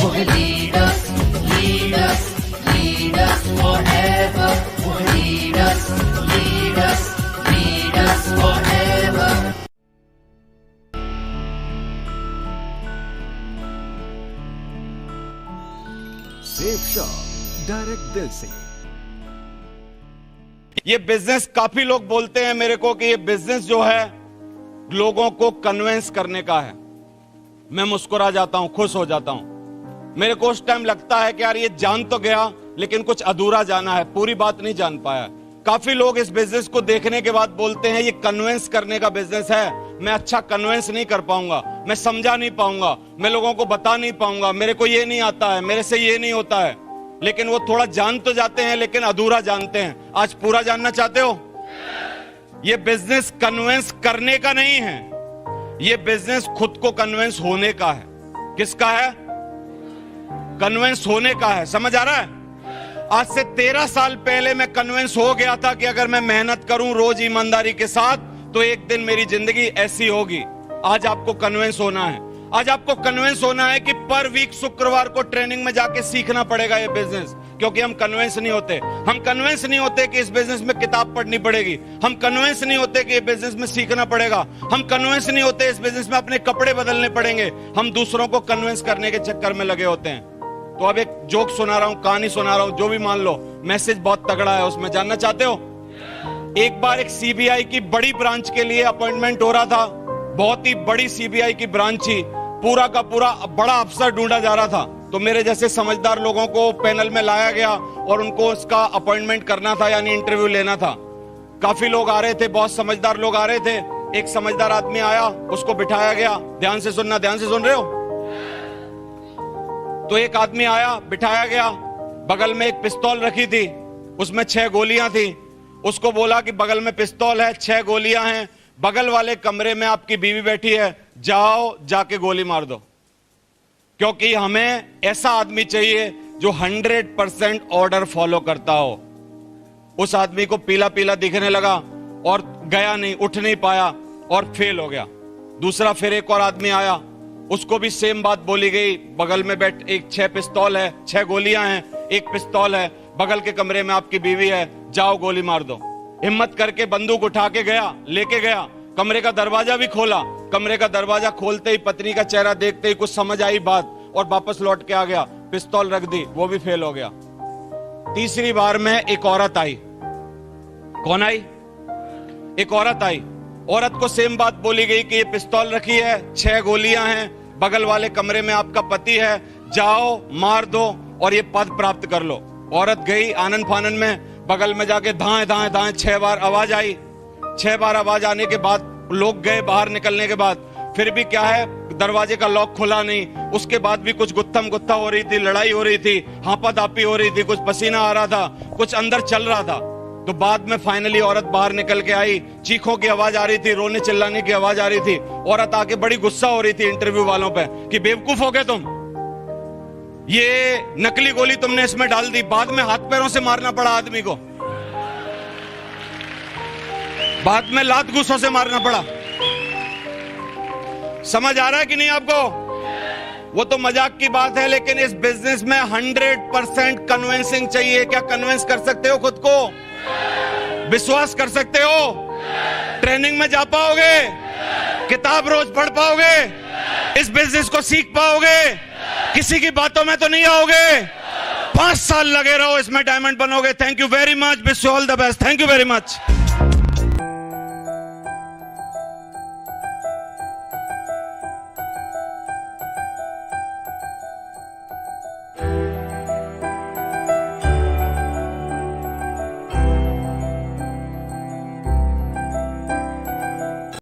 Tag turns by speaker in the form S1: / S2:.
S1: lead us, lead us, lead us forever. Lead us, lead us, lead us forever.
S2: Safe shop direct दिल से।
S3: ये business, काफी लोग बोलते हैं मेरे को कि ये बिजनेस जो है लोगों को कन्विंस करने का है। मैं मुस्कुरा जाता हूं, खुश हो जाता हूं। मेरे को उस टाइम लगता है कि यार ये जान तो गया लेकिन कुछ अधूरा जाना है, पूरी बात नहीं जान पाया। काफी लोग इस बिजनेस को देखने के बाद बोलते हैं ये कन्विंस करने का बिजनेस है, मैं अच्छा कन्विंस नहीं कर पाऊंगा, मैं समझा नहीं पाऊंगा, मैं लोगों को बता नहीं पाऊंगा, मेरे को ये नहीं आता है, मेरे से ये नहीं होता है। लेकिन वो थोड़ा जान तो जाते हैं लेकिन अधूरा जानते हैं। आज पूरा जानना चाहते हो? ये बिजनेस कन्विंस करने का नहीं है, ये बिजनेस खुद को कन्विंस होने का है। किसका है? कन्विंस होने का है। समझ आ रहा है? आज से 13 साल पहले मैं कन्विंस हो गया था कि अगर मैं मेहनत करूं रोज ईमानदारी के साथ तो एक दिन मेरी जिंदगी ऐसी होगी। आज आपको कन्विंस होना है। आज आपको कन्विंस होना है कि पर वीक शुक्रवार को ट्रेनिंग में जाके सीखना पड़ेगा ये बिजनेस, क्योंकि हम कन्विंस नहीं होते। हम कन्विंस नहीं होते कि इस बिजनेस में किताब पढ़नी पड़ेगी। हम कन्विंस नहीं होते कि इस बिजनेस में सीखना पड़ेगा। हम कन्विंस नहीं होते इस बिजनेस में अपने कपड़े बदलने पड़ेंगे। हम दूसरों को कन्विंस करने के चक्कर में लगे होते हैं। तो अब एक जोक सुना रहा हूं, कहानी सुना रहा हूं, जो भी मान लो, मैसेज बहुत तगड़ा है उसमें। जानना चाहते हो? एक बार एक सीबीआई की बड़ी ब्रांच के लिए अपॉइंटमेंट हो रहा था। बहुत ही बड़ी सीबीआई की ब्रांच थी, पूरा का पूरा बड़ा अफसर ढूंढा जा रहा था। तो मेरे जैसे समझदार लोगों को पैनल में लाया गया और उनको उसका अपॉइंटमेंट करना था, यानी इंटरव्यू लेना था। काफी लोग आ रहे थे, बहुत समझदार लोग आ रहे थे। एक समझदार आदमी आया, उसको बिठाया गया। ध्यान से सुनना, ध्यान से सुन रहे हो? तो एक आदमी आया, बिठाया गया, बगल में एक पिस्तौल रखी थी, उसमें 6 गोलियां थी। उसको बोला कि बगल में पिस्तौल है, 6 गोलियां हैं, बगल वाले कमरे में आपकी बीवी बैठी है, जाओ जाके गोली मार दो। क्योंकि हमें ऐसा आदमी चाहिए जो 100% ऑर्डर फॉलो करता हो। उस आदमी को पीला पीला दिखने लगा और गया नहीं, उठ नहीं पाया और फेल हो गया। दूसरा फिर एक और आदमी आया, उसको भी सेम बात बोली गई, बगल में बैठ एक 6 पिस्तौल है, 6 गोलियां हैं, एक पिस्तौल है, बगल के कमरे में आपकी बीवी है, जाओ गोली मार दो। हिम्मत करके बंदूक उठा के गया, लेके गया, कमरे का दरवाजा भी खोला। कमरे का दरवाजा खोलते ही पत्नी का चेहरा देखते ही कुछ समझ आई बात और वापस लौट के आ गया, पिस्तौल रख दी, वो भी फेल हो गया। तीसरी बार में एक औरत आई। कौन आई? एक औरत आई। औरत को सेम बात बोली गई कि ये पिस्तौल रखी है, 6 गोलियां हैं, बगल वाले कमरे में आपका पति है, जाओ मार दो और ये पद प्राप्त कर लो। औरत गई आनन फानन में, बगल में जाके धाए धाए धाए 6 बार आवाज आई। 6 बार आवाज आने के बाद लोग गए, बाहर निकलने के बाद फिर भी क्या है, दरवाजे का लॉक खुला नहीं। उसके बाद भी कुछ गुत्थम गुत्था हो रही थी, लड़ाई हो रही थी, हापादापी हो रही थी, कुछ पसीना आ रहा था, कुछ अंदर चल रहा था। तो बाद में फाइनली औरत बाहर निकल के आई, चीखों की आवाज आ रही थी, रोने चिल्लाने की आवाज आ रही थी। औरत आके बड़ी गुस्सा हो रही थी इंटरव्यू वालों पे कि बेवकूफ हो गए तुम, ये नकली गोली तुमने इसमें डाल दी। बाद में हाथ पैरों से मारना पड़ा आदमी को, बाद में लात घूसों से मारना पड़ा। समझ आ रहा है कि नहीं आपको? वो तो मजाक की बात है, लेकिन इस बिजनेस में 100% कन्विंसिंग चाहिए। क्या कन्विंस कर सकते हो खुद को? विश्वास कर सकते हो? ट्रेनिंग में जा पाओगे? किताब रोज पढ़ पाओगे? इस बिजनेस को सीख पाओगे? किसी की बातों में तो नहीं आओगे? 5 साल लगे रहो, इसमें डायमंड बनोगे। Thank you very much, wish you all the best. Thank you very much.